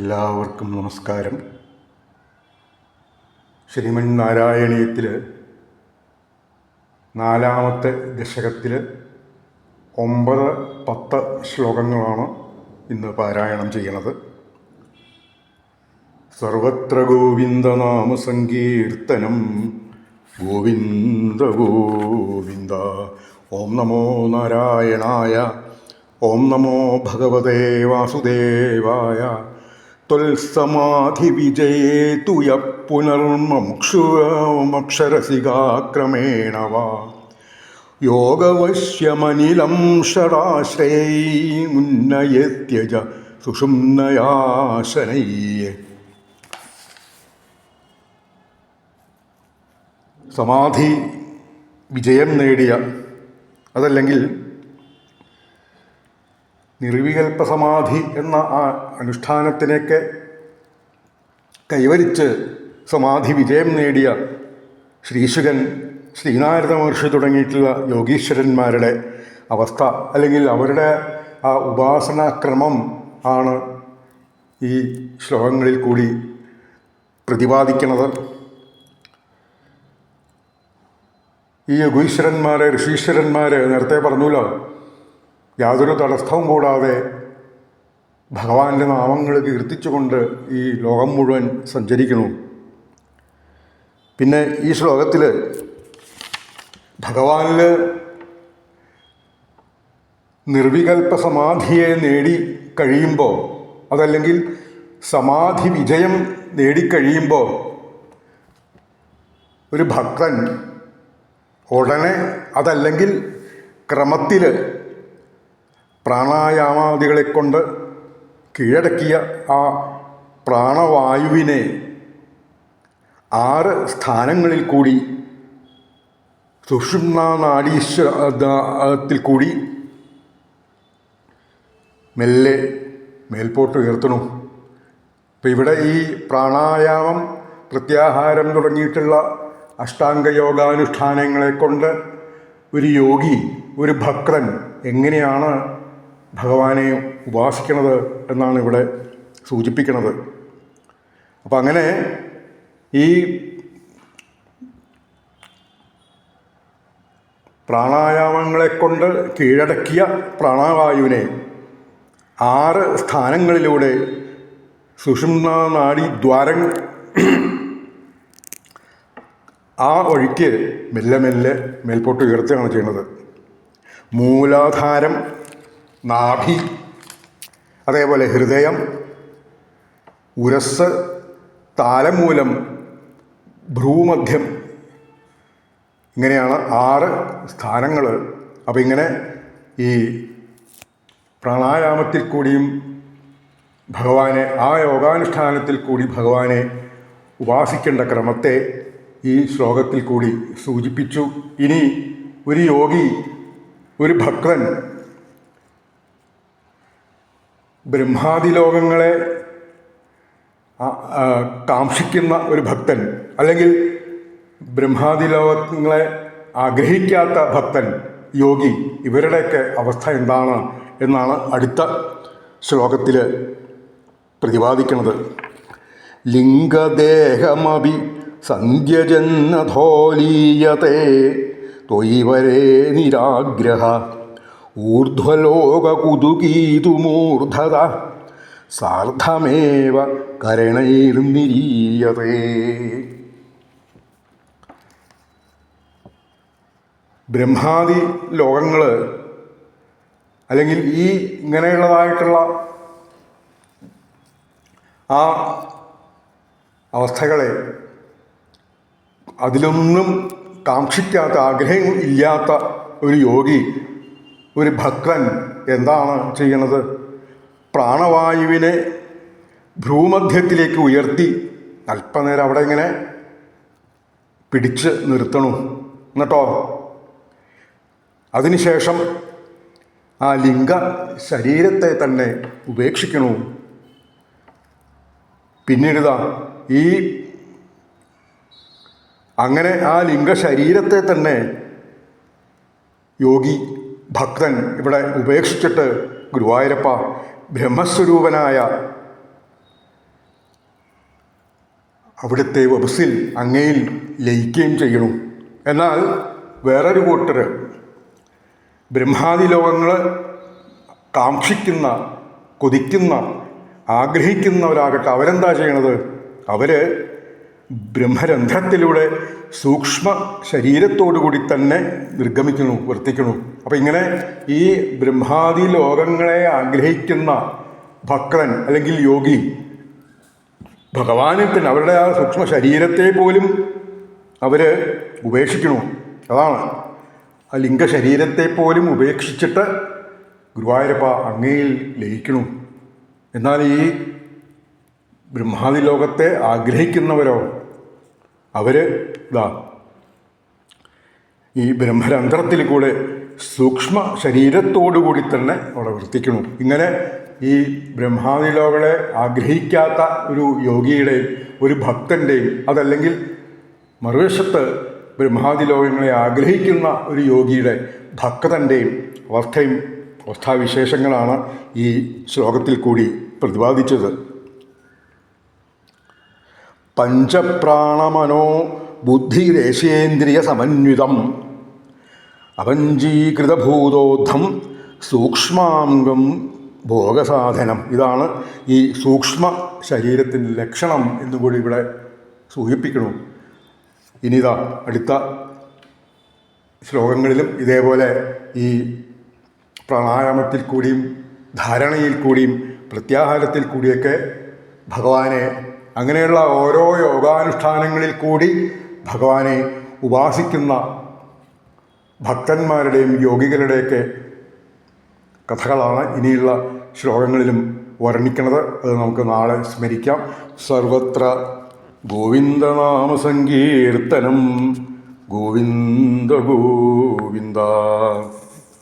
എല്ലാവർക്കും നമസ്കാരം. ശ്രീമന്നാരായണീയത്തിൽ 4-ാമത്തെ ദശകത്തിൽ 9-10 ശ്ലോകങ്ങളാണ് ഇന്ന് പാരായണം ചെയ്യുന്നത്. സർവത്ര ഗോവിന്ദനാമസങ്കീർത്തനം ഗോവിന്ദ ഗോവിന്ദ. ഓം നമോ നാരായണായ. ഓം നമോ ഭഗവതേ വാസുദേവായ. ത്വൽസമാധി വിജയേതു യഃ പുനർമമുക്ഷുമക്ഷരസികാക്രമേണ വാ യോഗവശ്യമനിലം ഷടാശ്രയൈമുന്നയേത്യജ സുഷുമ്നയാശനൈഃ. സമാധി വിജയം നേടിയ, അതല്ലെങ്കിൽ നിർവികൽപ്പ സമാധി എന്ന ആ അനുഷ്ഠാനത്തിനൊക്കെ കൈവരിച്ച് സമാധി വിജയം നേടിയ ശ്രീശുകൻ, ശ്രീനാരദ മഹർഷി തുടങ്ങിയിട്ടുള്ള യോഗീശ്വരന്മാരുടെ അവസ്ഥ, അല്ലെങ്കിൽ അവരുടെ ആ ഉപാസനാക്രമം ആണ് ഈ ശ്ലോകങ്ങളിൽ കൂടി പ്രതിപാദിക്കുന്നത്. ഈ യോഗീശ്വരന്മാരെ, ഋഷീശ്വരന്മാരെ നേരത്തെ പറഞ്ഞല്ലോ, യാതൊരു തടസ്സവും കൂടാതെ ഭഗവാന്റെ നാമങ്ങൾ കീർത്തിച്ചുകൊണ്ട് ഈ ലോകം മുഴുവൻ സഞ്ചരിക്കുന്നു. പിന്നെ ഈ ശ്ലോകത്തിൽ ഭഗവാനിൽ നിർവികൽപ്പ സമാധിയെ നേടി കഴിയുമ്പോൾ, അതല്ലെങ്കിൽ സമാധി വിജയം നേടിക്കഴിയുമ്പോൾ ഒരു ഭക്തൻ ഉടനെ, അതല്ലെങ്കിൽ ക്രമത്തിൽ പ്രാണായാമാദികളെ കൊണ്ട് കീഴടക്കിയ ആ പ്രാണവായുവിനെ 6 സ്ഥാനങ്ങളിൽ കൂടി സുഷുമ്നാ നാഡീശ്വരത്തിൽ കൂടി മെല്ലെ മേൽപോട്ട് ഉയർത്തണു. അപ്പം ഇവിടെ ഈ പ്രാണായാമം, പ്രത്യാഹാരം തുടങ്ങിയിട്ടുള്ള അഷ്ടാംഗയോഗാനുഷ്ഠാനങ്ങളെ കൊണ്ട് ഒരു യോഗി, ഒരു ഭക്തൻ എങ്ങനെയാണ് ഭഗവാനെ ഉപാസിക്കുന്നത് എന്നാണ് ഇവിടെ സൂചിപ്പിക്കുന്നത്. അപ്പം അങ്ങനെ ഈ പ്രാണായാമങ്ങളെ കൊണ്ട് കീഴടക്കിയ പ്രാണവായുവിനെ 6 സ്ഥാനങ്ങളിലൂടെ സുഷുമ്നാ നാഡീദ്വാരം ആ വഴിക്ക് മെല്ലെ മെല്ലെ മേൽപോട്ട് ഉയർത്തുകയാണ് ചെയ്യുന്നത്. മൂലാധാരം, നാഭി, അതേപോലെ ഹൃദയം, ഉരസ്, താലമൂലം, ഭ്രൂമധ്യം, ഇങ്ങനെയാണ് 6 സ്ഥാനങ്ങൾ. അപ്പം ഇങ്ങനെ ഈ പ്രാണായാമത്തിൽ കൂടിയും ഭഗവാനെ, ആ യോഗാനുഷ്ഠാനത്തിൽ കൂടി ഭഗവാനെ ഉപാസിക്കേണ്ട ക്രമത്തെ ഈ ശ്ലോകത്തിൽ കൂടി സൂചിപ്പിച്ചു. ഇനി ഒരു യോഗി, ഒരു ഭക്തൻ ബ്രഹ്മാദിലോകങ്ങളെ കാക്ഷിക്കുന്ന ഒരു ഭക്തൻ, അല്ലെങ്കിൽ ബ്രഹ്മാദിലോകങ്ങളെ ആഗ്രഹിക്കാത്ത ഭക്തൻ, യോഗി, ഇവരുടെയൊക്കെ അവസ്ഥ എന്താണ് എന്നാണ് അടുത്ത ശ്ലോകത്തിൽ പ്രതിപാദിക്കുന്നത്. ലിംഗദേഹമഭി സന്ധ്യജന്നധോലീയത്തെ ത്വയിവരേ നിരാഗ്രഹ ഊർധ്വലോകകുതുകീതുമൂർധത സാർദ്ധമേവ കരണൈർനിരീയതേ. ബ്രഹ്മാദി ലോകങ്ങൾ, അല്ലെങ്കിൽ ഈ ഇങ്ങനെയുള്ളതായിട്ടുള്ള ആ അവസ്ഥകളെ അതിലൊന്നും കാക്ഷിക്കാത്ത, ആഗ്രഹം ഇല്ലാത്ത ഒരു യോഗി, ഒരു ഭക്തൻ എന്താണ് ചെയ്യണത്? പ്രാണവായുവിനെ ഭ്രൂമധ്യത്തിലേക്ക് ഉയർത്തി അല്പനേരം അവിടെ ഇങ്ങനെ പിടിച്ച് നിർത്തണു. എന്നിട്ടോ അതിനുശേഷം ആ ലിംഗ ശരീരത്തെ തന്നെ ഉപേക്ഷിക്കണു. പിന്നീട് ഈ അങ്ങനെ ആ ലിംഗശരീരത്തെ തന്നെ യോഗി, ഭക്തൻ ഇവിടെ ഉപേക്ഷിച്ചിട്ട് ഗുരുവായൂരപ്പ ബ്രഹ്മസ്വരൂപനായ അവിടുത്തെ വപസ്സിൽ അങ്ങയിൽ ലയിക്കുകയും ചെയ്യണം. എന്നാൽ വേറൊരു കൂട്ടർ ബ്രഹ്മാദി ലോകങ്ങൾ കാക്ഷിക്കുന്ന, കൊതിക്കുന്ന, ആഗ്രഹിക്കുന്നവരാകട്ടെ അവരെന്താ ചെയ്യണത്? അവർ ബ്രഹ്മരന്ധ്രത്തിലൂടെ സൂക്ഷ്മ ശരീരത്തോടുകൂടി തന്നെ നിർഗമിക്കുന്നു, വർത്തിക്കുന്നു. അപ്പം ഇങ്ങനെ ഈ ബ്രഹ്മാദി ലോകങ്ങളെ ആഗ്രഹിക്കുന്ന ഭക്തൻ അല്ലെങ്കിൽ യോഗി ഭഗവാനിൽ തന്നെ അവരുടെ ആ സൂക്ഷ്മ ശരീരത്തെ പോലും അവർ ഉപേക്ഷിക്കണു. അതാണ് ആ ലിംഗശരീരത്തെ പോലും ഉപേക്ഷിച്ചിട്ട് ഗുരുവായൂരപ്പ അങ്ങയിൽ ലയിക്കണു. എന്നാൽ ഈ ബ്രഹ്മാദി ലോകത്തെ ആഗ്രഹിക്കുന്നവരോ അവർ ഈ ബ്രഹ്മരന്ധ്രത്തിൽ കൂടെ സൂക്ഷ്മ ശരീരത്തോടുകൂടി തന്നെ അവിടെ വർത്തിക്കണു. ഇങ്ങനെ ഈ ബ്രഹ്മാദി ലോകളെ ആഗ്രഹിക്കാത്ത ഒരു യോഗിയുടെയും ഒരു ഭക്തൻ്റെയും, അതല്ലെങ്കിൽ മറുവശത്ത് ബ്രഹ്മാദി ലോകങ്ങളെ ആഗ്രഹിക്കുന്ന ഒരു യോഗിയുടെ ഭക്തൻ്റെയും അവസ്ഥാവിശേഷങ്ങളാണ് ഈ ശ്ലോകത്തിൽ കൂടി പ്രതിപാദിച്ചത്. പഞ്ചപ്രാണമനോ ബുദ്ധിദേശേന്ദ്രിയ സമന്വിതം അപഞ്ചീകൃതഭൂതോദ്ധം സൂക്ഷ്മാംഗം ഭോഗസാധനം. ഇതാണ് ഈ സൂക്ഷ്മ ശരീരത്തിൻ്റെ ലക്ഷണം എന്നുകൂടി ഇവിടെ സൂചിപ്പിക്കണം. ഇനിതാ അടുത്ത ശ്ലോകങ്ങളിലും ഇതേപോലെ ഈ പ്രാണായാമത്തിൽ കൂടിയും ധാരണയിൽ കൂടിയും പ്രത്യാഹാരത്തിൽ കൂടിയൊക്കെ ഭഗവാനെ, അങ്ങനെയുള്ള ഓരോ യോഗാനുഷ്ഠാനങ്ങളിൽ കൂടി ഭഗവാനെ ഉപാസിക്കുന്ന ഭക്തന്മാരുടെയും യോഗികളുടെയൊക്കെ കഥകളാണ് ഇനിയുള്ള ശ്ലോകങ്ങളിലും വർണ്ണിക്കുന്നത്. അത് നമുക്ക് നാളെ സ്മരിക്കാം. സർവത്ര ഗോവിന്ദനാമസങ്കീർത്തനം. ഗോവിന്ദ ഗോവിന്ദ.